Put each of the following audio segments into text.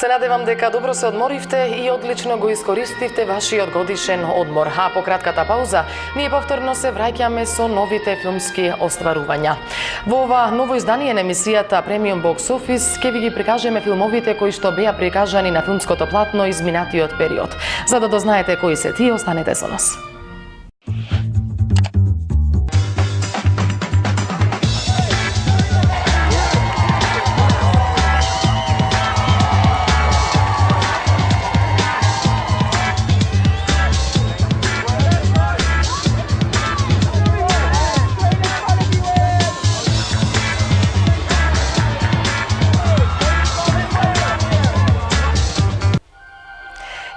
Се надевам дека добро се одморивте и одлично го искористивте вашиот годишен одмор. А по кратката пауза, ние повторно се враќаме со новите филмски остварувања. Во ова ново издание на емисијата Премиум Бокс Офис ќе ви ги прикажеме филмовите кои што беа прикажани на филмското платно изминатиот период. За да дознаете кои се тие, останете со нас.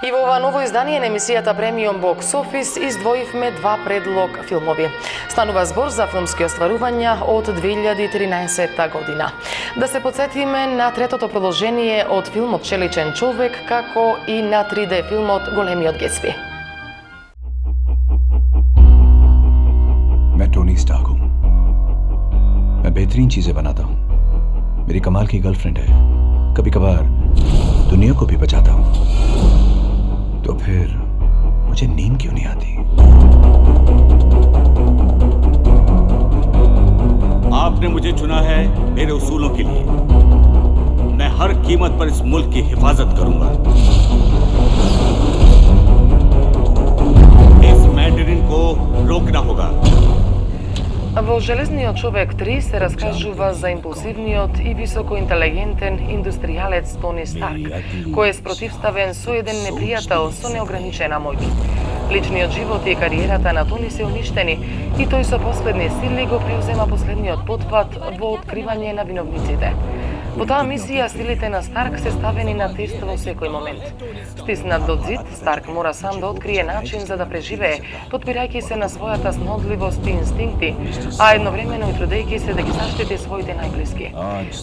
И во ова ново издание на емисијата Премиум Бокс Офис издвоивме два предлог филмови. Станува збор за филмски остварувања од 2013 година. Да се подсетиме на третото продолжение од филмот Челичен човек, како и на 3D филмот Големиот Гетсби. मैं Tony Stark हूँ। मैं बेहतरीन चीजें बनाता हूँ। मेरी कमाल की गर्लफ्रेंड है। कभी कभार दुनिया को भी बचाता हूँ। तो फिर मुझे नींद क्यों नहीं आती? आपने मुझे चुना है मेरे उसूलों के लिए। मैं हर कीमत पर इस मुल्क की हिफाजत करूंगा। इस मैंडेरिन को रोकना होगा। Во Железниот човек 3 се раскажува за импулсивниот и високоинтелигентен индустријалец Тони Старк, кој е спротивставен со еден непријател со неограничена моќ. Личниот живот и кариерата на Тони се уништени и тој со последни сили го преузема последниот потпат во откривање на виновниците. Во таа мисија силите на Старк се ставени на тест во секој момент. Стиснат до зид, Старк мора сам да открие начин за да преживее, подпирајќи се на својата снодливост и инстинкти, а едновремено и трудејќи се да ги заштити своите најблиски.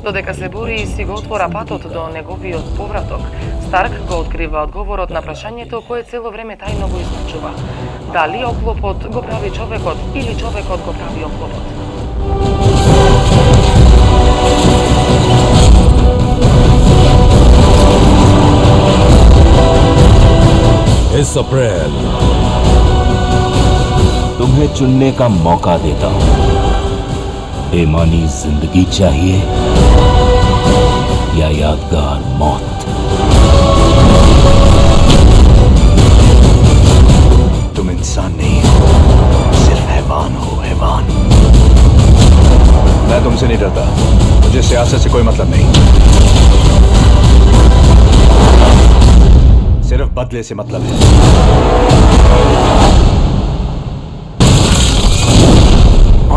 Додека се бори и си го отвора патот до неговиот повраток, Старк го открива одговорот на прашањето кое цело време тајно го измучува. Дали оклопот го прави човекот или човекот го прави оклопот? इस अप्रैल तुम्हें चुनने का मौका देता हूं। बेमानी जिंदगी चाहिए या यादगार मौत? तुम इंसान नहीं हो, सिर्फ हैवान हो, हैवान। मैं तुमसे नहीं डरता। मुझे सियासत से कोई मतलब नहीं। सिर्फ बदले से मतलब है।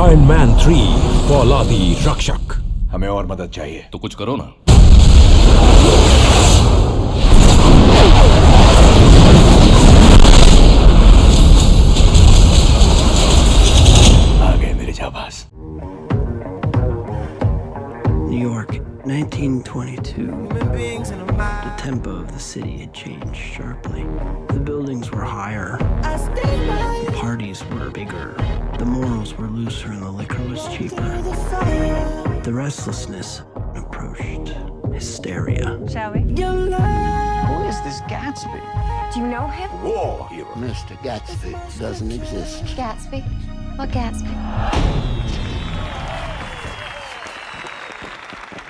आयरन मैन 3 फौलादी रक्षक। हमें और मदद चाहिए। तो कुछ करो ना। आ गए मेरे जाबाज। New York, 1922. The tempo of the city had changed sharply. The buildings were higher. The parties were bigger. The morals were looser and the liquor was cheaper. The restlessness approached hysteria. Shall we? Who is this Gatsby? Do you know him? War hero. Mr. Gatsby doesn't exist. Gatsby? What Gatsby?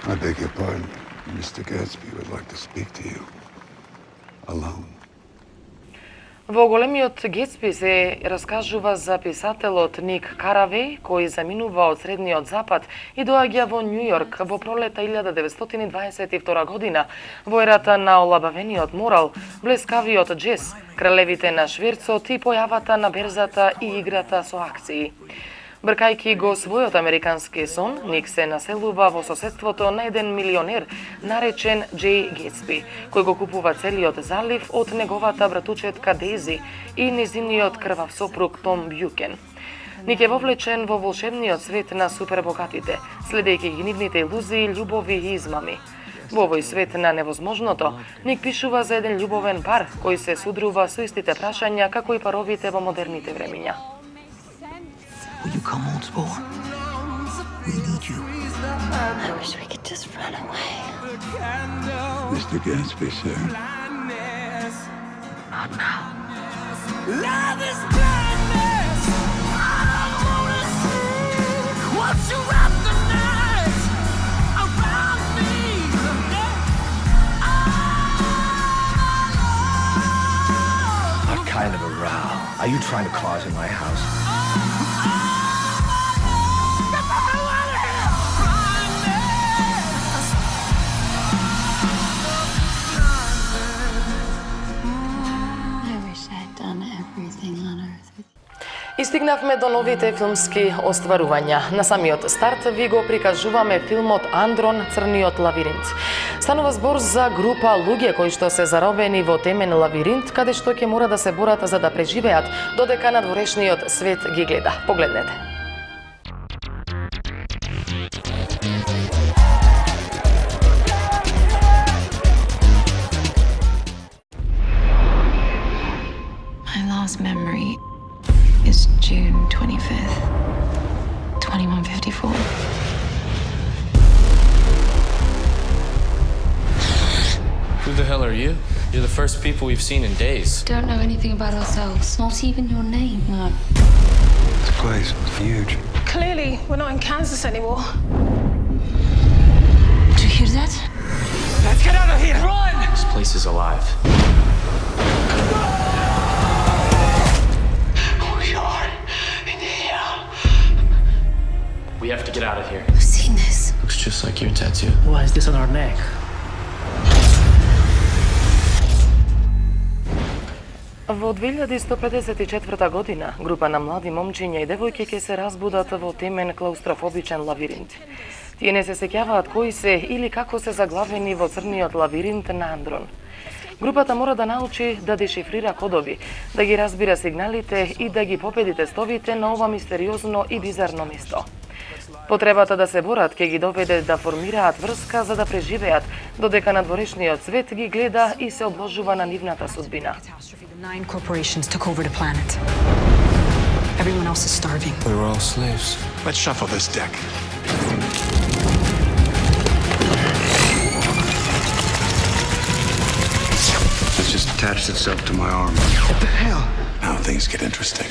I beg your pardon. Mr. Gatsby would like to speak to you. Alone. Во Големиот Гетсби се раскажува за писателот Ник Каравеј, кој заминува од Средниот Запад и доаѓа во Њу Јорк во пролета 1922 година, во ерата на олабавениот морал, блескавиот джез, кралевите на шверцот и појавата на берзата и играта со акции. Бркајќи го својот американски сон, Ник се населува во соседството на еден милионер, наречен Джей Гетсби, кој го купува целиот залив од неговата братучетка Дейзи и низиниот крвав сопруг Том Бјукен. Ник е вовлечен во волшебниот свет на супербогатите, следејќи ги нивните илузии, љубови и измами. Во овој свет на невозможното, Ник пишува за еден љубовен пар кој се судрува со истите прашања како и паровите во модерните времиња. Will you come, old sport? We need you. I wish we could just run away. Mr. Gatsby, sir. Not now. Love is blindness. I don't wanna see what you wrap the night around me. What kind of a row are you trying to cause in my house? И стигнавме до новите филмски остварувања. На самиот старт ви го прикажуваме филмот Андрон, црниот лавиринт. Станува збор за група луѓе кои што се заробени во темен лавиринт, каде што ќе мора да се борат за да преживеат додека надворешниот свет ги гледа. Погледнете. My last memory is June 25th, 2154. Who the hell are you? You're the first people we've seen in days. Don't know anything about ourselves, not even your name. No. This place is huge. Clearly, we're not in Kansas anymore. Did you hear that? Let's get out of here! Run! This place is alive. We are in here. We have to get out of here. I've seen this. Looks just like your tattoo. Why is this on our neck? Во 2154 година, група на млади момчиња и девојки ќе се разбудат во темен клаустрофобичен лавиринт. Тие не се сеќаваат кои се или како се заглавени во црниот лавиринт на Андрон. Групата мора да научи да дешифрира кодови, да ги разбира сигналите и да ги победи тестовите на ова мистериозно и бизарно место. Потребата да се борат ќе ги доведе да формираат врска за да преживеат, додека надворешниот свет ги гледа и се обложува на нивната судбина. 9 corporations took over the planet. Everyone else is starving. We were all slaves. Let's shuffle this deck. It just attached itself to my arm. What the hell? Now things get interesting.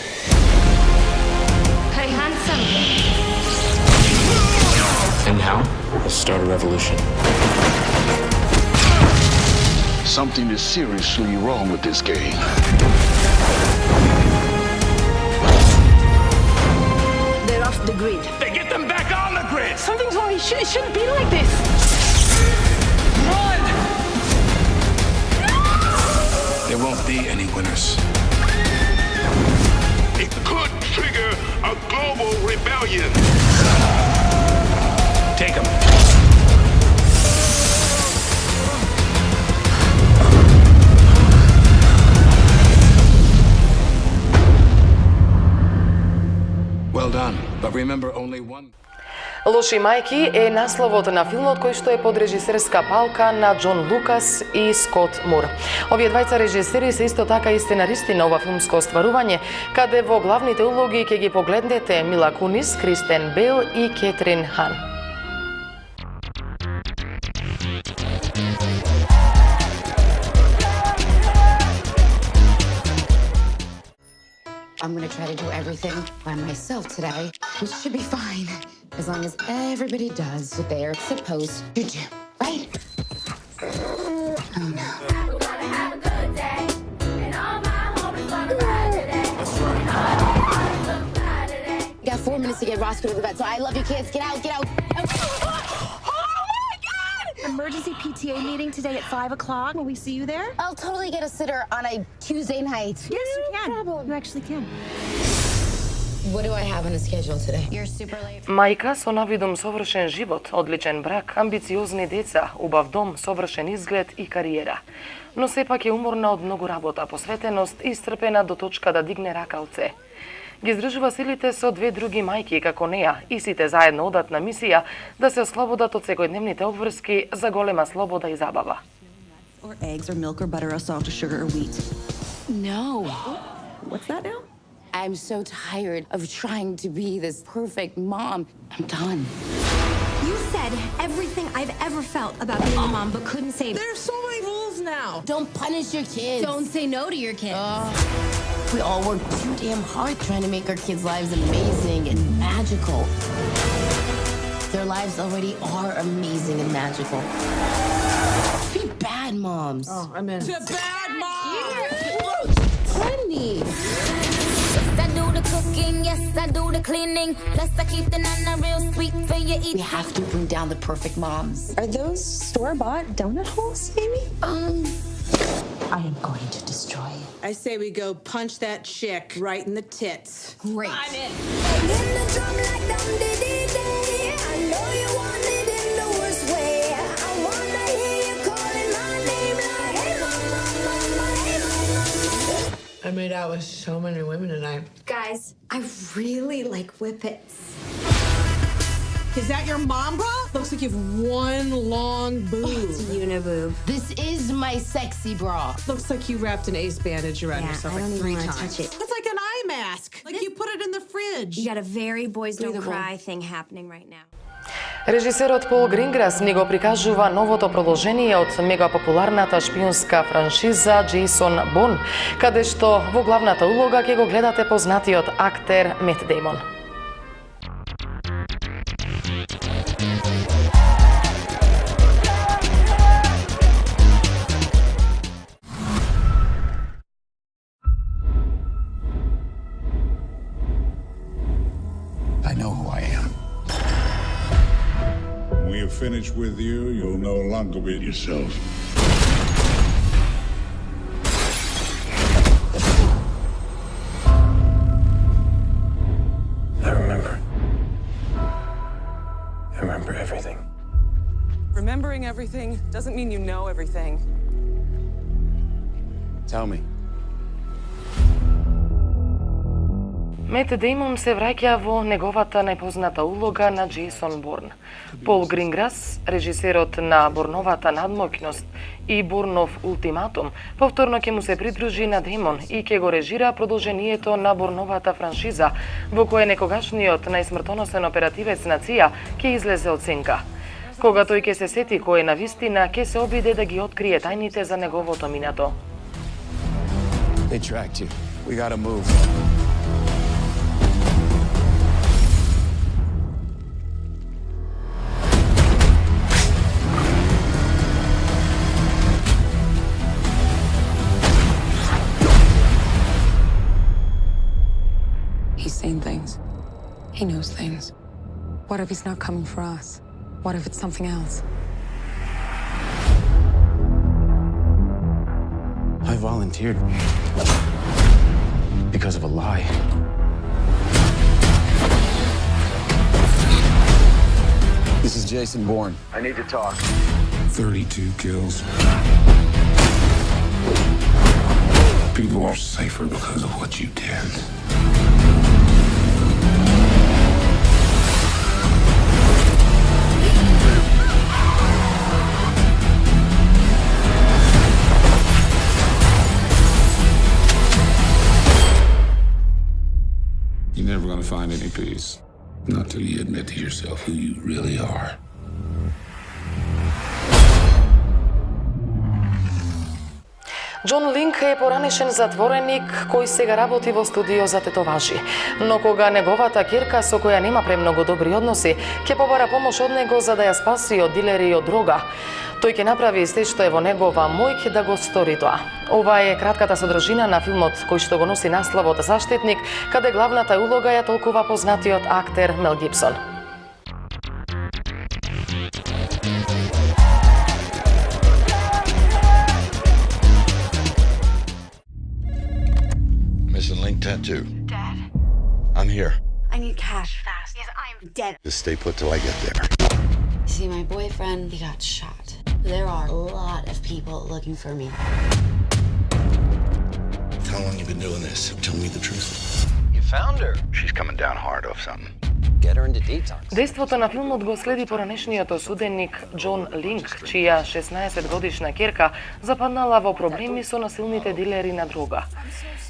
Hey, handsome. And now, let's start a revolution. Something is seriously wrong with this game. They're off the grid. They get them back on the grid! Something's wrong. It shouldn't be like this. Run! There won't be any winners. It could trigger a global rebellion. Take him. Well done, but remember only one. Лоши мајки е насловот на филмот кој што е под режисерска палка на Џон Лукас и Скот Мур. Овие двајца режисери се исто така и сценаристи на ова филмско остварување, каде во главните улоги ќе ги погледнете Мила Кунис, Кристен Бейл и Кетрин Хан. I'm gonna try to do everything by myself today, which should be fine, as long as everybody does what they are supposed to do, right? Oh no. You got 4 minutes to get Roscoe to the vet, so I love you kids. Get out, get out. Emergency PTA meeting today at 5 o'clock. Will we see you there? I'll totally get a sitter on a Tuesday night. Yes, you can. You actually can. What do I have on the schedule today? You're super late. Мајка со навидум совршен живот, одличен брак, амбициозни деца, убав дом, совршен изглед и кариера. Но сепак е уморна од многу работа, посветеност и стрпена до точка да дигне рака од се. Ги издржува силите со две други мајки како неа и сите заедно одат на мисија да се ослободат од секојдневните обврски за голема слобода и забава. Or eggs or milk or butter or salt or sugar or wheat. No. What's that now? I'm so tired of trying to be this perfect mom. I'm done. You said everything I've ever felt about being a mom, but couldn't say. There's so many rules now. Don't punish your kids. Don't say no to your kids. We all work too damn hard trying to make our kids' lives amazing and magical. Their lives already are amazing and magical. Be bad moms. Oh, I'm in. To bad moms! Plenty. Yes, I do the cooking, yes, I do the cleaning. Plus, I keep the nana real sweet for you eat. We have to bring down the perfect moms. Are those store-bought donut holes, Amy? I am going to destroy you. I say we go punch that chick right in the tits. Great. I know you want it in the worst way. I wanna hear you calling my name like, hey mama, hey mama. I made out with so many women tonight. Guys, I really like whippets. Is that your mom bra? Looks like you've one long boob. It's a uniboob. This is my sexy bra. Looks like you wrapped an ace bandage around yourself I don't like even 3 wanna times. touch it. That's like an eye mask. Like you put it in the fridge. You got a very boys don't Breathable. cry thing happening right now. Режисерот Пол Гринграс ни го прикажува новото продолжение од мегапопуларната шпиунска франшиза Джейсон Борн, каде што во главната улога ќе го гледате познатиот актер Мет Деймон. I know who I am. When you're finished with you, you'll no longer be yourself. I remember. I remember everything. Remembering everything doesn't mean you know everything. Tell me. Мет Деймон се враќа во неговата најпозната улога на Джейсон Борн. Пол Гринграс, режисерот на Борновата надмоќност и Борнов ултиматум, повторно ќе му се придружи на Деймон и ќе го режира продолжението на Борновата франшиза, во која некогашниот најсмртоносен оперативец на ЦИА ќе излезе од сенка. Кога тој ќе се сети кој е навистина, ќе се обиде да ги открие тајните за неговото минато. They tracked you. We gotta move. He's seen things. He knows things. What if he's not coming for us? What if it's something else? I volunteered because of a lie. This is Jason Bourne. I need to talk. 32 kills. People are safer because of what you did. You're never gonna find any peace. Not till you admit to yourself who you really are. Џон Линк е поранешен затвореник кој сега работи во студио за тетоважи. Но кога неговата ќерка со која нема премногу добри односи, ќе побара помош од него за да ја спаси од дилери и од дрога. Тој ќе направи се што е во негова моќ да го стори тоа. Ова е кратката содржина на филмот кој што го носи насловот Заштитник, каде главната улога ја толкува познатиот актер Мел Гибсон. Missing link tattoo. Dad, I'm here. I need cash fast. Yes, I'm dead. Just stay put till I get there. See, my boyfriend, he got shot. There are a lot of people looking for me. How long you been doing this? Tell me the truth. You found her. She's coming down hard off something. Get her into detox. Дејството на филмот го следи поранешниот осуденик Џон Линк, чија 16-годишна ќерка западнала во проблеми со насилните дилери на дрога.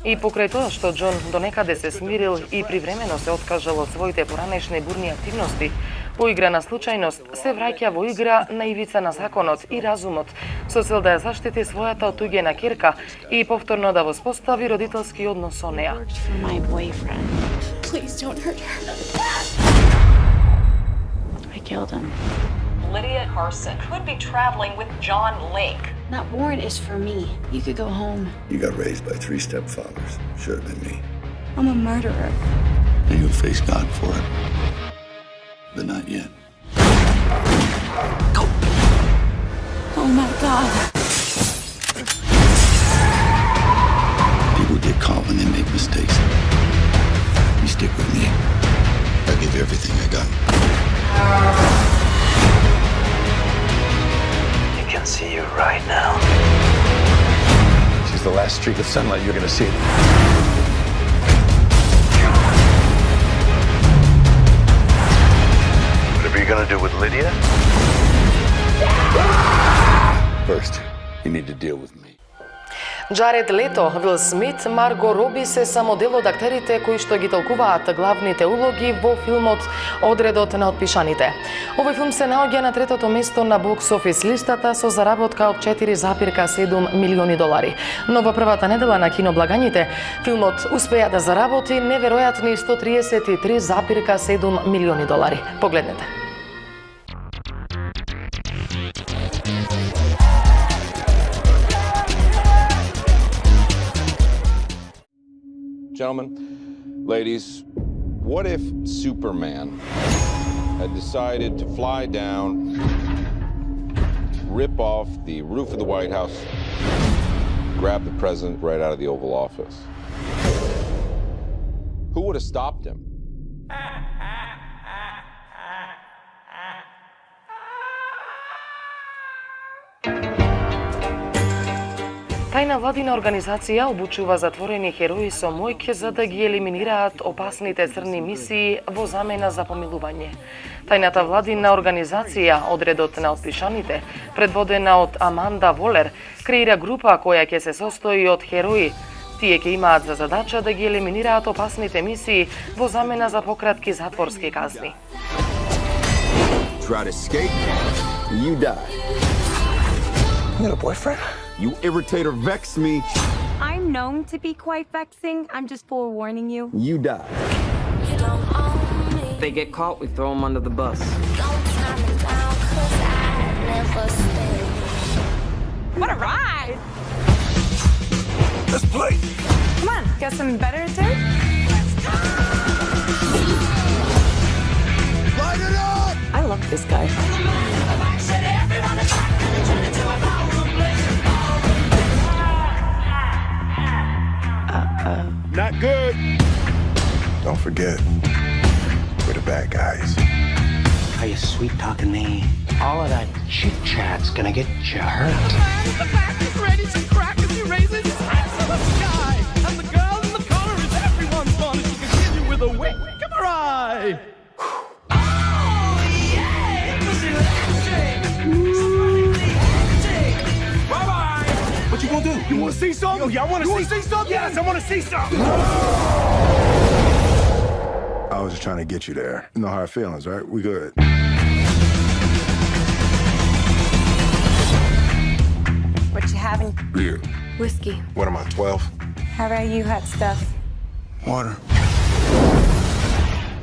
И покрај тоа што Џон донекаде се смирил и привремено се откажал од своите поранешни бурни активности, Поиграна случајност се враќа во игра на ивица на законот и разумот, со цел да ја заштити својата отуѓена ќерка и повторно да воспостави родителски однос со неа. My boyfriend. Please don't hurt her. I killed him. Lydia Carson could be traveling with John Lake. That warrant is for me. You could go home. You got raised by 3 stepfathers. Should have been me. I'm a murderer. And you'll face God for it. But not yet. Oh my God. People get caught when they make mistakes. You stick with me. I'll give you everything I got. You can see you right now. She's the last streak of sunlight you're gonna see. Whatever you're gonna do with Lydia, first, you need to deal with me. Джаред Лето, Вил Смит, Марго Роби се само дел од актерите кои што ги толкуваат главните улоги во филмот Одредот на отпишаните. Овој филм се наоѓа на 3-то место на бокс офис листата со заработка од 4,7 милиони долари. Но во првата недела на киноблагањите, филмот успеа да заработи неверојатни 133,7 милиони долари. Погледнете. Gentlemen, ladies, what if Superman had decided to fly down, rip off the roof of the White House, grab the president right out of the Oval Office? Who would have stopped him? Тајна владина организација обучува затворени херои со мојќ за да ги елиминираат опасните црни мисии во замена за помилување. Тајната владина организација Одредот на отпишаните, предводена од Аманда Волер, креира група која ќе се состои од херои. Тие ќе имаат за задача да ги елиминираат опасните мисии во замена за пократки затворски казни. Try to escape, you die. You got a boyfriend? You irritate or vex me, I'm known to be quite vexing. I'm just forewarning you. you die. If they get caught, we throw them under the bus. What a ride! Let's play. Come on, got some better to do? Light it up! I love this guy. Not good. Don't forget, we're the bad guys. Are you sweet talking me? All of that chit chat's gonna get you hurt. The back is ready to crack as he raises his hands to the sky. And the girl in the corner is everyone's fun as she continues with a wink of her eye. What you gonna do? You wanna see something? Yo, y'all wanna see something? Yes, I wanna see something. I was just trying to get you there. You know hard feelings, right? We good. What you having? Beer. Whiskey. What am I, 12? How about you, hot stuff? Water.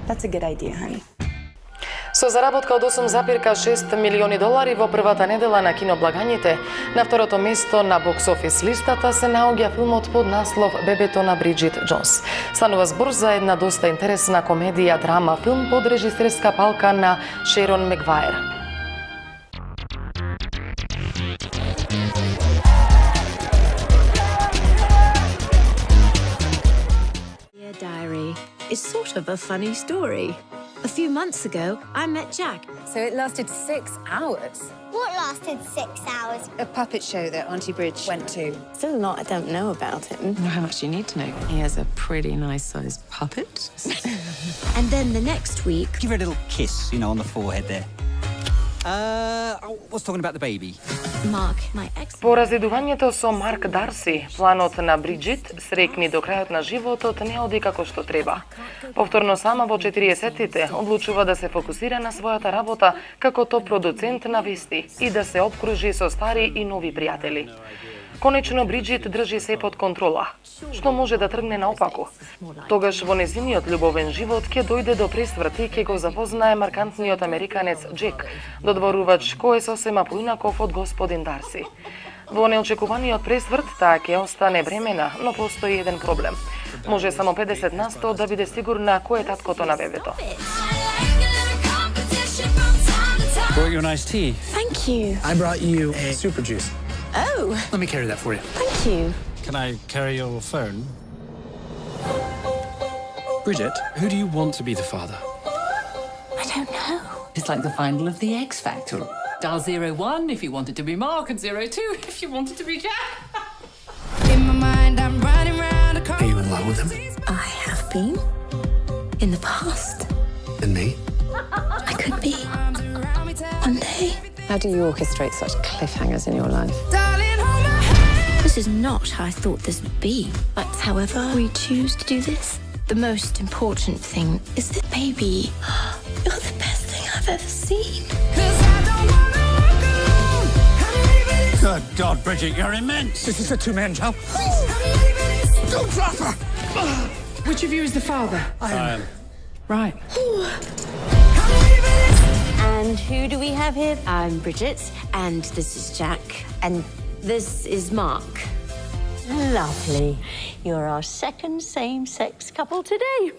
That's a good idea, honey. Со заработка од 8,6 милиони долари во првата недела на киноблагањите, на второто место на бокс офис листата се наоѓа филмот под наслов Бебето на Бриджит Джонс. Станува збор за една доста интересна комедија драма филм под режисерска палка на Шерон Мегваер. Dear Diary is sort of a funny story. A few months ago, I met Jack. So it lasted 6 hours. What lasted 6 hours? A puppet show that Auntie Bridge went to. Still a lot I don't know about him. How much do you need to know? He has a pretty nice-sized puppet. And then the next week... Give her a little kiss, on the forehead there. I was talking about the baby. Mark, my ex. По разидувањето со Марк Дарси, планот на Бриджит, срекни до крајот на животот, не оди како што треба. Повторно сама во 40-тите одлучува да се фокусира на својата работа како топ-продуцент на вести и да се опкружи со стари и нови пријатели. Конечно Бриджит држи се под контрола, што може да тргне наопаку. Тогаш во незиниот љубовен живот ќе дојде до пресврт и ќе го запознае маркантниот американец Джек, додворувач кој е сосема поинаков од господин Дарси. Во неочекуваниот пресврт таа ќе остане бремена, но постои еден проблем. Може само 50% да биде сигурна кој е таткото на бебето. Brought you a nice tea. Thank you. I brought you a super juice. Oh, Let me carry that for you. thank you. Can I carry your phone? Bridget, who do you want to be the father? I don't know. It's like the final of the X Factor. Dial 01 if you wanted to be Mark and 02 if you wanted to be Jack. In my mind, I'm running around a Are you in love with him? I have been. In the past. And me? I could be. One day. How do you orchestrate such cliffhangers in your life? This is not how I thought this would be. But however we choose to do this, the most important thing is that, baby, you're the best thing I've ever seen. Good God, Bridget, you're immense. This is a two-man job. Please, don't drop her. Which of you is the father? I am. Right. And who do we have here? I'm Bridget, and this is Jack, and this is Mark. Lovely. You're our second same-sex couple today.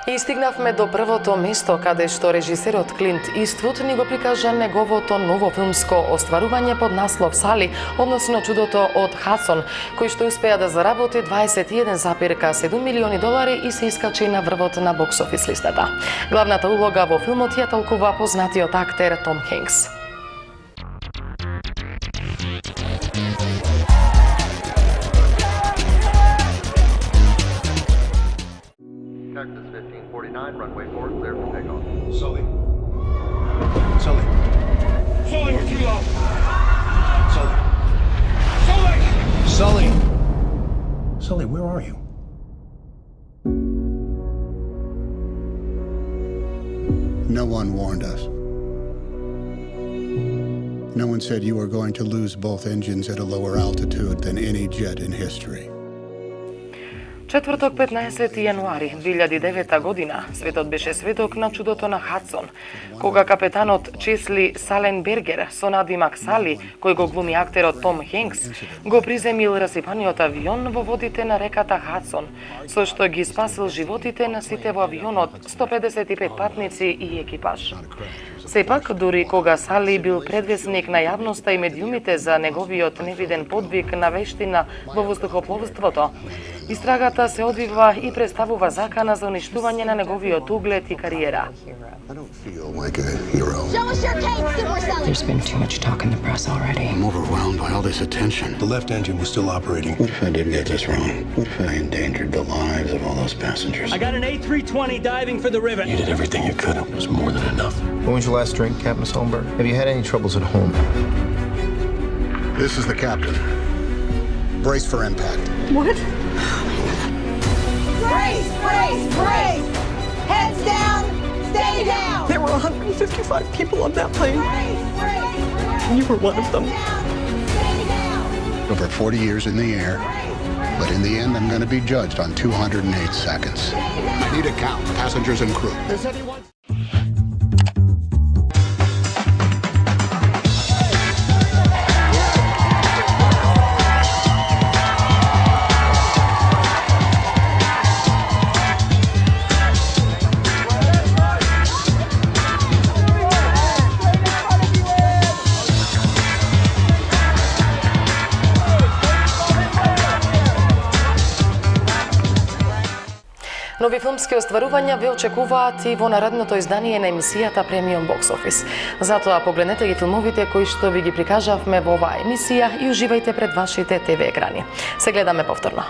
И стигнавме до првото место каде што режисерот Клинт Иствуд ни го прикажа неговото ново филмско остварување под наслов Сали, односно Чудото од Хадсон, кој што успеа да заработи $21,7 милиони и се искачи на врвот на бокс офис листата. Главната улога во филмот ја толкува познатиот актер Том Хенкс. Texas 1549, runway 4, clear for takeoff. Sully. Sully. Sully, we're too low. Sully. Sully! Sully! Sully, where are you? No one warned us. No one said you were going to lose both engines at a lower altitude than any jet in history. Четврток 15 јануари 2009 година светот беше сведок на Чудото на Хадсон, кога капетанот Чесли Саленбергер со надимак Сали, кој го глуми актерот Том Хенкс, го приземил расипаниот авион во водите на реката Хадсон, со што ги спасил животите на сите во авионот 155 патници и екипаж. Сепак, дури кога Сали бил предвесник на јавноста и медиумите за неговиот невиден подвиг на вештина во воздухопловството, истрагата се одвива и представува закана за уништување на неговиот углед и кариера. There's been too much talk in the press already. I'm overwhelmed by all this attention. The left engine was still operating. What if I did get this wrong? What if I endangered the lives of all those passengers? I got an A320 diving for the river. You did everything you could. It was more than enough. When was your last drink, Captain Solberg? Have you had any troubles at home? This is the captain. Brace for impact. What? Brace! Brace! Brace! Heads down! Stay down! There were 155 people on that plane. You were one of them. Over 40 years in the air, but in the end, I'm going to be judged on 208 seconds. I need a count, passengers and crew. Does anyone... Нови филмски остварувања ве очекуваат и во наредното издание на емисијата Премиум Бокс Офис. Затоа погледнете ги филмовите кои што ви ги прикажавме во оваа емисија и уживајте пред вашите ТВ екрани. Се гледаме повторно.